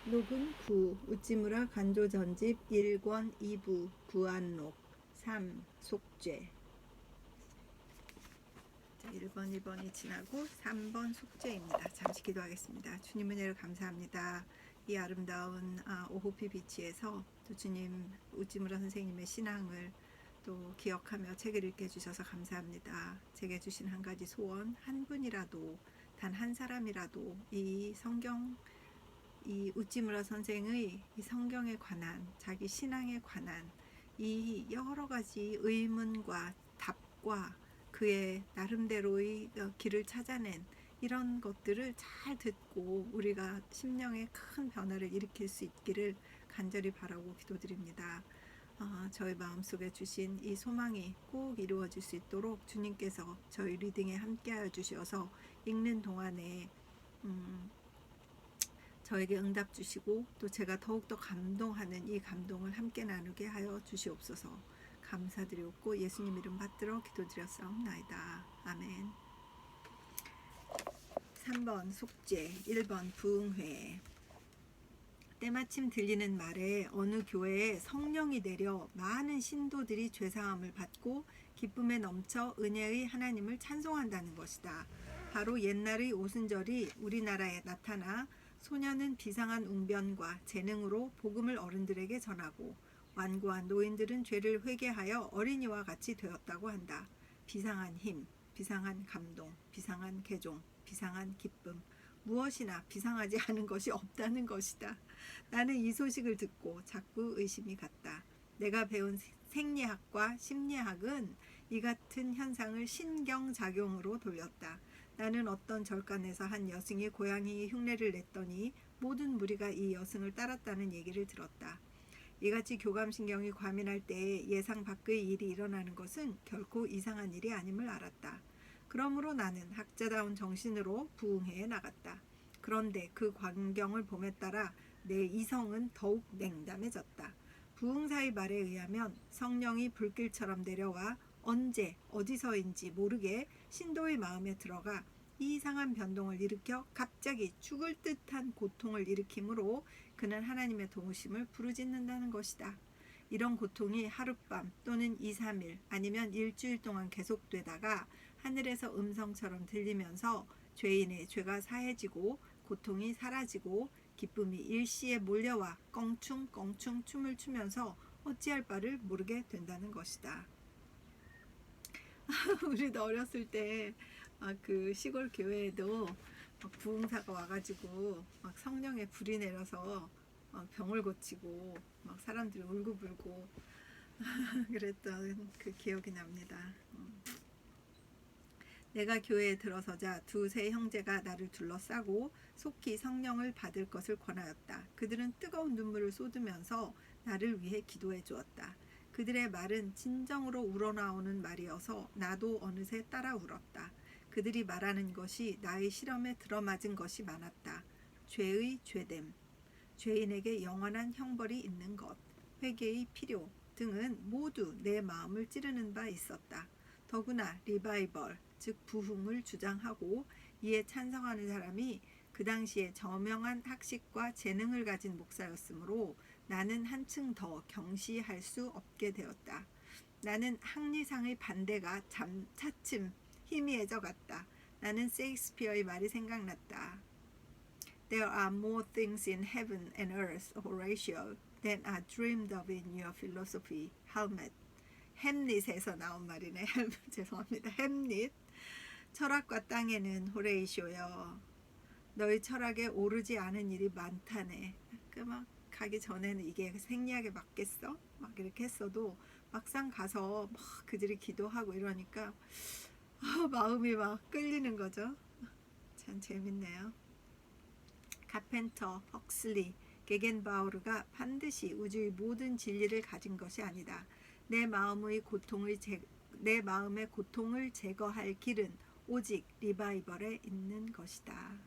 녹은 9. 우찌무라 간조 전집 1권 2부 구안록 3. 속죄. 자, 1번 2번이 지나고 3번 속죄입니다. 잠시 기도하겠습니다. 주님 은혜를 감사합니다. 이 아름다운 오호피 비치에서 또 주님 우찌무라 선생님의 신앙을 또 기억하며 책을 읽게 해주셔서 감사합니다. 제게 주신 한 가지 소원, 한 분이라도 단 한 사람이라도 이 성경 이 우찌무라 선생의 이 성경에 관한 자기 신앙에 관한 이 여러 가지 의문과 답과 그의 나름대로의 길을 찾아낸 이런 것들을 잘 듣고 우리가 심령에 큰 변화를 일으킬 수 있기를 간절히 바라고 기도드립니다. 저희 마음속에 주신 이 소망이 꼭 이루어질 수 있도록 주님께서 저희 리딩에 함께하여 주셔서 읽는 동안에 저에게 응답 주시고 또 제가 더욱더 감동하는 이 감동을 함께 나누게 하여 주시옵소서. 감사드리옵고 예수님 이름 받들어 기도드렸사옵나이다. 아멘. 3번 속죄, 1번 부흥회. 때마침 들리는 말에 어느 교회에 성령이 내려 많은 신도들이 죄사함을 받고 기쁨에 넘쳐 은혜의 하나님을 찬송한다는 것이다. 바로 옛날의 오순절이 우리나라에 나타나 소년은 비상한 웅변과 재능으로 복음을 어른들에게 전하고 완고한 노인들은 죄를 회개하여 어린이와 같이 되었다고 한다. 비상한 힘, 비상한 감동, 비상한 개종, 비상한 기쁨, 무엇이나 비상하지 않은 것이 없다는 것이다. 나는 이 소식을 듣고 자꾸 의심이 갔다. 내가 배운 생리학과 심리학은 이 같은 현상을 신경작용으로 돌렸다. 나는 어떤 절간에서 한 여승이 고양이 흉내를 냈더니 모든 무리가 이 여승을 따랐다는 얘기를 들었다. 이같이 교감신경이 과민할 때에 예상 밖의 일이 일어나는 것은 결코 이상한 일이 아님을 알았다. 그러므로 나는 학자다운 정신으로 부흥회에 나갔다. 그런데 그 광경을 봄에 따라 내 이성은 더욱 냉담해졌다. 부흥사의 말에 의하면 성령이 불길처럼 내려와 언제 어디서인지 모르게 신도의 마음에 들어가 이상한 변동을 일으켜 갑자기 죽을 듯한 고통을 일으키므로 그는 하나님의 도우심을 부르짖는다는 것이다. 이런 고통이 하룻밤 또는 2, 3일 아니면 일주일 동안 계속되다가 하늘에서 음성처럼 들리면서 죄인의 죄가 사해지고 고통이 사라지고 기쁨이 일시에 몰려와 껑충껑충 춤을 추면서 어찌할 바를 모르게 된다는 것이다. 우리도 어렸을 때 그 시골 교회에도 부흥사가 와가지고 막 성령의 불이 내려서 병을 고치고 막 사람들이 울고불고 그랬던 그 기억이 납니다. 내가 교회에 들어서자 두세 형제가 나를 둘러싸고 속히 성령을 받을 것을 권하였다. 그들은 뜨거운 눈물을 쏟으면서 나를 위해 기도해 주었다. 그들의 말은 진정으로 우러나오는 말이어서 나도 어느새 따라 울었다. 그들이 말하는 것이 나의 실험에 들어맞은 것이 많았다. 죄의 죄됨, 죄인에게 영원한 형벌이 있는 것, 회개의 필요 등은 모두 내 마음을 찌르는 바 있었다. 더구나 리바이벌, 즉 부흥을 주장하고 이에 찬성하는 사람이 그 당시에 저명한 학식과 재능을 가진 목사였으므로 나는 한층 더 경시할 수 없게 되었다. 나는 학리상의 반대가 차츰 희미해져 갔다. 나는 셰익스피어의 말이 생각났다. There are more things in heaven and earth, Horatio, than are dreamed of in your philosophy. 햄릿에서 나온 말이네. 죄송합니다. 햄릿. 철학과 땅에는 호레이쇼여. 너희 철학에 오르지 않은 일이 많다네. 막 가기 전에는 이게 생리학에 맞겠어? 막 이렇게 했어도 막상 가서 막 그들이 기도하고 이러니까 마음이 막 끌리는 거죠. 참 재밌네요. 카펜터, 헉슬리, 게겐바우르가 반드시 우주의 모든 진리를 가진 것이 아니다. 내 마음의 고통을 제거할 길은 오직 리바이벌에 있는 것이다.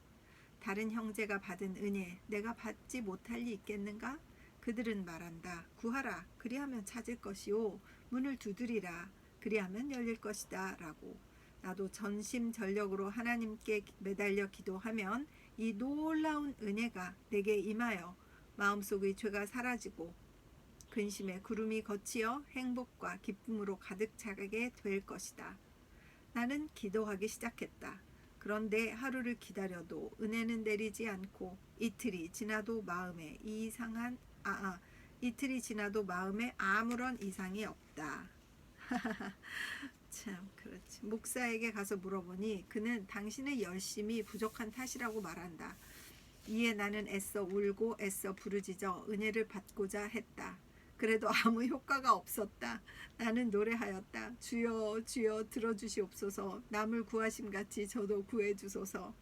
다른 형제가 받은 은혜 내가 받지 못할 리 있겠는가? 그들은 말한다. 구하라. 그리하면 찾을 것이요. 문을 두드리라. 그리하면 열릴 것이다. 라고. 나도 전심전력으로 하나님께 매달려 기도하면 이 놀라운 은혜가 내게 임하여 마음속의 죄가 사라지고 근심의 구름이 걷히어 행복과 기쁨으로 가득 차게 될 것이다. 나는 기도하기 시작했다. 그런데 하루를 기다려도 은혜는 내리지 않고 이틀이 지나도 마음에 아무런 이상이 없다. 참 그렇지. 목사에게 가서 물어보니 그는 당신의 열심이 부족한 탓이라고 말한다. 이에 나는 애써 울고 애써 부르짖어 은혜를 받고자 했다. 그래도 아무 효과가 없었다. 나는 노래하였다. 주여 주여 들어주시옵소서. 남을 구하심같이 저도 구해주소서.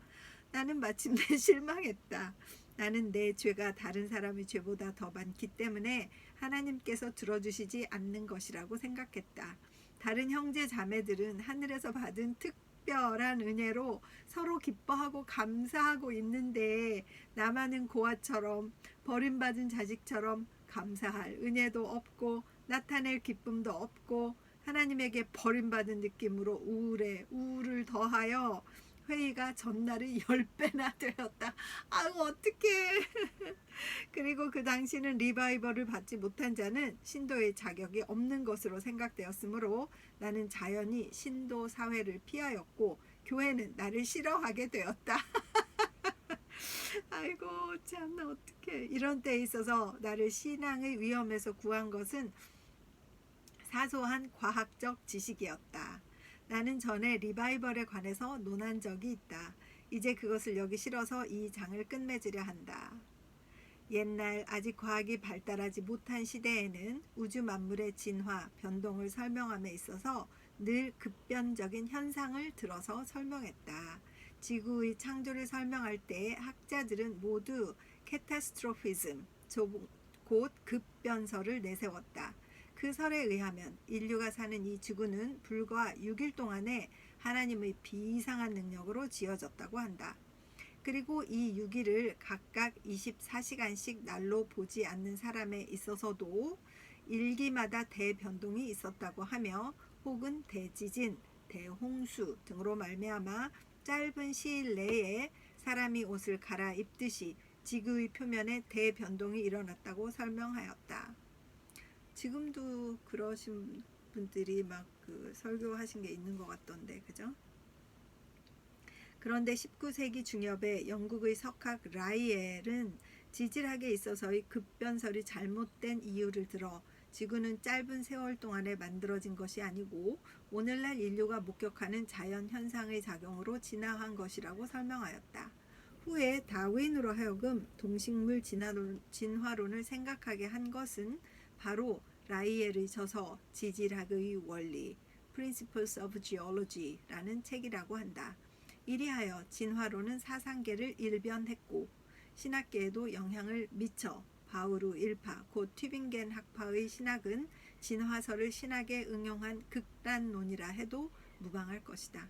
나는 마침내 실망했다. 나는 내 죄가 다른 사람의 죄보다 더 많기 때문에 하나님께서 들어주시지 않는 것이라고 생각했다. 다른 형제 자매들은 하늘에서 받은 특별한 은혜로 서로 기뻐하고 감사하고 있는데 나만은 고아처럼 버림받은 자식처럼 감사할 은혜도 없고 나타낼 기쁨도 없고 하나님에게 버림받은 느낌으로 우울을 더하여 회의가 전날의 10배나 되었다. 아유 어떡해. 그리고 그 당시는 리바이벌을 받지 못한 자는 신도의 자격이 없는 것으로 생각되었으므로 나는 자연히 신도 사회를 피하였고 교회는 나를 싫어하게 되었다. 아이고 참나 어떡해. 이런 때에 있어서 나를 신앙의 위험에서 구한 것은 사소한 과학적 지식이었다. 나는 전에 리바이벌에 관해서 논한 적이 있다. 이제 그것을 여기 실어서 이 장을 끝맺으려 한다. 옛날 아직 과학이 발달하지 못한 시대에는 우주 만물의 진화, 변동을 설명함에 있어서 늘 급변적인 현상을 들어서 설명했다. 지구의 창조를 설명할 때 학자들은 모두 캐타스트로피즘, 곧 급변설을 내세웠다. 그 설에 의하면 인류가 사는 이 지구는 불과 6일 동안에 하나님의 비이상한 능력으로 지어졌다고 한다. 그리고 이 6일을 각각 24시간씩 날로 보지 않는 사람에 있어서도 일기마다 대변동이 있었다고 하며 혹은 대지진, 대홍수 등으로 말미암아 짧은 시일 내에 사람이 옷을 갈아입듯이 지구의 표면에 대변동이 일어났다고 설명하였다. 지금도 그러신 분들이 막 그 설교하신 게 있는 것 같던데, 그죠? 그런데 19세기 중엽에 영국의 석학 라이엘은 지질학에 있어서의 급변설이 잘못된 이유를 들어 지구는 짧은 세월 동안에 만들어진 것이 아니고 오늘날 인류가 목격하는 자연 현상의 작용으로 진화한 것이라고 설명하였다. 후에 다윈으로 하여금 동식물 진화론을 생각하게 한 것은 바로 라이엘의 저서 지질학의 원리 Principles of Geology라는 책이라고 한다. 이리하여 진화론은 사상계를 일변했고 신학계에도 영향을 미쳐 바우르 일파 곧 튜빙겐 학파의 신학은 진화설을 신학에 응용한 극단론이라 해도 무방할 것이다.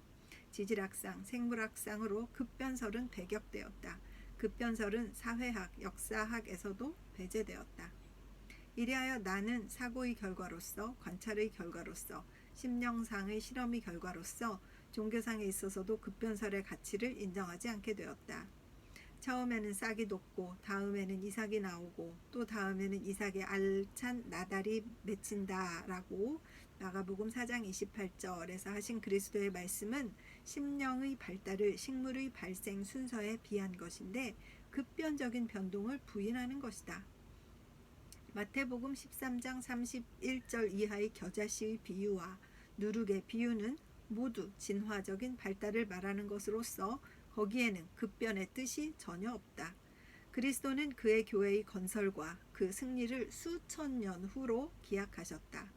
지질학상, 생물학상으로 급변설은 배격되었다. 급변설은 사회학, 역사학에서도 배제되었다. 이리하여 나는 사고의 결과로서, 관찰의 결과로서, 심령상의 실험의 결과로서 종교상에 있어서도 급변설의 가치를 인정하지 않게 되었다. 처음에는 싹이 돋고 다음에는 이삭이 나오고 또 다음에는 이삭의 알찬 나달이 맺힌다라고 마가복음 4장 28절에서 하신 그리스도의 말씀은 심령의 발달을 식물의 발생 순서에 비한 것인데 급변적인 변동을 부인하는 것이다. 마태복음 13장 31절 이하의 겨자씨의 비유와 누룩의 비유는 모두 진화적인 발달을 말하는 것으로서 거기에는 급변의 뜻이 전혀 없다. 그리스도는 그의 교회의 건설과 그 승리를 수천 년 후로 기약하셨다.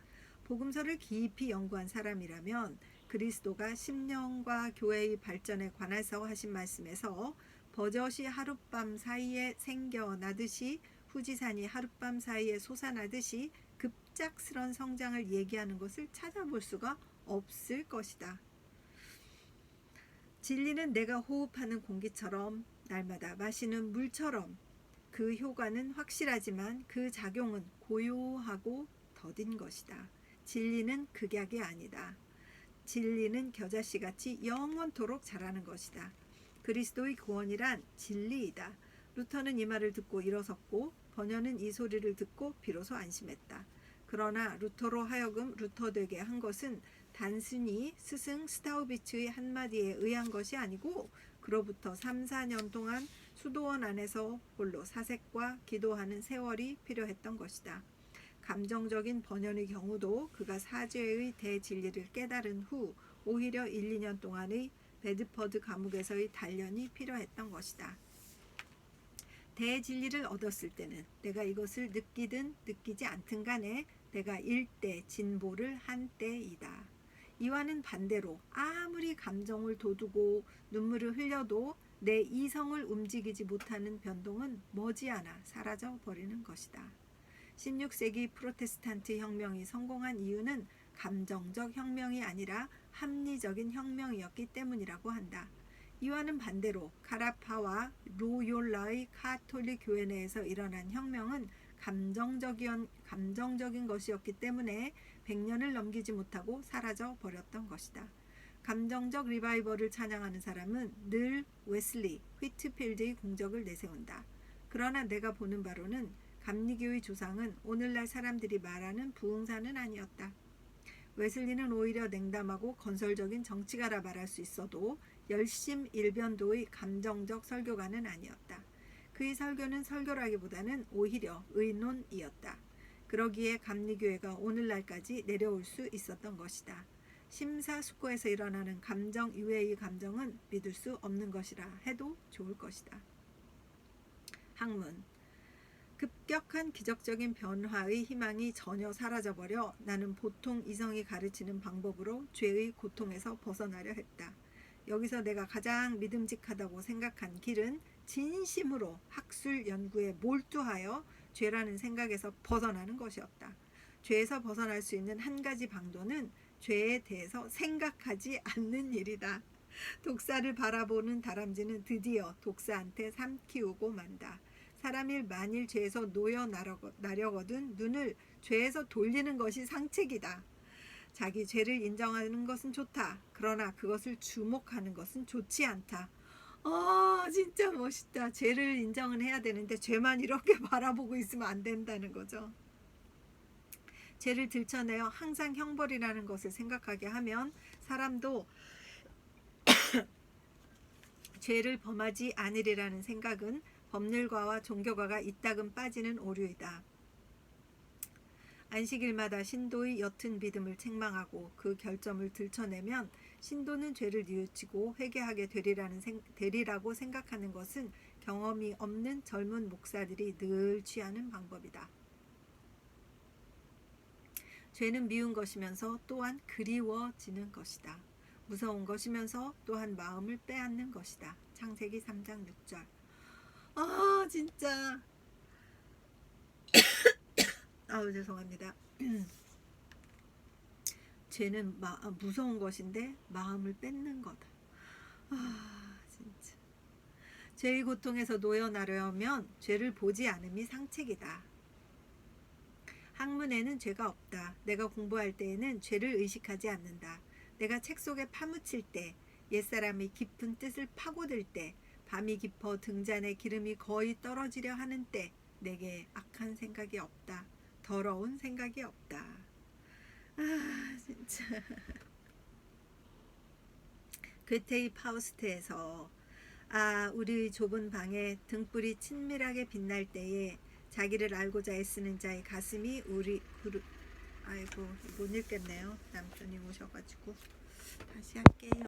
복음서를 깊이 연구한 사람이라면 그리스도가 심령과 교회의 발전에 관해서 하신 말씀에서 버젓이 하룻밤 사이에 생겨나듯이 후지산이 하룻밤 사이에 솟아나듯이 급작스런 성장을 얘기하는 것을 찾아볼 수가 없을 것이다. 진리는 내가 호흡하는 공기처럼 날마다 마시는 물처럼 그 효과는 확실하지만 그 작용은 고요하고 더딘 것이다. 진리는 극약이 아니다. 진리는 겨자씨같이 영원토록 자라는 것이다. 그리스도의 구원이란 진리이다. 루터는 이 말을 듣고 일어섰고 번연은 이 소리를 듣고 비로소 안심했다. 그러나 루터로 하여금 루터되게 한 것은 단순히 스승 스타우비츠의 한마디에 의한 것이 아니고 그로부터 3, 4년 동안 수도원 안에서 홀로 사색과 기도하는 세월이 필요했던 것이다. 감정적인 번연의 경우도 그가 사죄의 대진리를 깨달은 후 오히려 1, 2년 동안의 베드퍼드 감옥에서의 단련이 필요했던 것이다. 대진리를 얻었을 때는 내가 이것을 느끼든 느끼지 않든 간에 내가 일대 진보를 한 때이다. 이와는 반대로 아무리 감정을 돋우고 눈물을 흘려도 내 이성을 움직이지 못하는 변동은 머지않아 사라져 버리는 것이다. 16세기 프로테스탄트 혁명이 성공한 이유는 감정적 혁명이 아니라 합리적인 혁명이었기 때문이라고 한다. 이와는 반대로 카라파와 로욜라의 카톨릭 교회 내에서 일어난 혁명은 감정적인 것이었기 때문에 100년을 넘기지 못하고 사라져 버렸던 것이다. 감정적 리바이벌을 찬양하는 사람은 늘 웨슬리, 휘트필드의 공적을 내세운다. 그러나 내가 보는 바로는 감리교의 조상은 오늘날 사람들이 말하는 부흥사는 아니었다. 웨슬리는 오히려 냉담하고 건설적인 정치가라 말할 수 있어도 열심일변도의 감정적 설교가는 아니었다. 그의 설교는 설교라기보다는 오히려 의논이었다. 그러기에 감리교회가 오늘날까지 내려올 수 있었던 것이다. 심사숙고해서 일어나는 감정 이외의 감정은 믿을 수 없는 것이라 해도 좋을 것이다. 학문. 급격한 기적적인 변화의 희망이 전혀 사라져버려 나는 보통 이성이 가르치는 방법으로 죄의 고통에서 벗어나려 했다. 여기서 내가 가장 믿음직하다고 생각한 길은 진심으로 학술 연구에 몰두하여 죄라는 생각에서 벗어나는 것이었다. 죄에서 벗어날 수 있는 한 가지 방도는 죄에 대해서 생각하지 않는 일이다. 독사를 바라보는 다람쥐는 드디어 독사한테 삼키우고 만다. 사람이 만일 죄에서 놓여나려거든 눈을 죄에서 돌리는 것이 상책이다. 자기 죄를 인정하는 것은 좋다. 그러나 그것을 주목하는 것은 좋지 않다. 진짜 멋있다. 죄를 인정은 해야 되는데 죄만 이렇게 바라보고 있으면 안 된다는 거죠. 죄를 들춰내어 항상 형벌이라는 것을 생각하게 하면 사람도 죄를 범하지 않으리라는 생각은 법률가와 종교가가 이따금 빠지는 오류이다. 안식일마다 신도의 옅은 믿음을 책망하고 그 결점을 들춰내면 신도는 죄를 뉘우치고 회개하게 되리라고 생각하는 것은 경험이 없는 젊은 목사들이 늘 취하는 방법이다. 죄는 미운 것이면서 또한 그리워지는 것이다. 무서운 것이면서 또한 마음을 빼앗는 것이다. 창세기 3장 6절. 진짜 죄송합니다. 죄는 무서운 것인데 마음을 뺏는 거다. 진짜. 죄의 고통에서 놓여나려면 죄를 보지 않음이 상책이다. 학문에는 죄가 없다. 내가 공부할 때에는 죄를 의식하지 않는다. 내가 책 속에 파묻힐 때, 옛사람의 깊은 뜻을 파고들 때, 밤이 깊어 등잔에 기름이 거의 떨어지려 하는 때 내게 악한 생각이 없다. 더러운 생각이 없다. 진짜. 괴테의 파우스트에서 우리 좁은 방에 등불이 친밀하게 빛날 때에 자기를 알고자 애쓰는 자의 가슴이 못 읽겠네요. 남편이 오셔가지고 다시 할게요.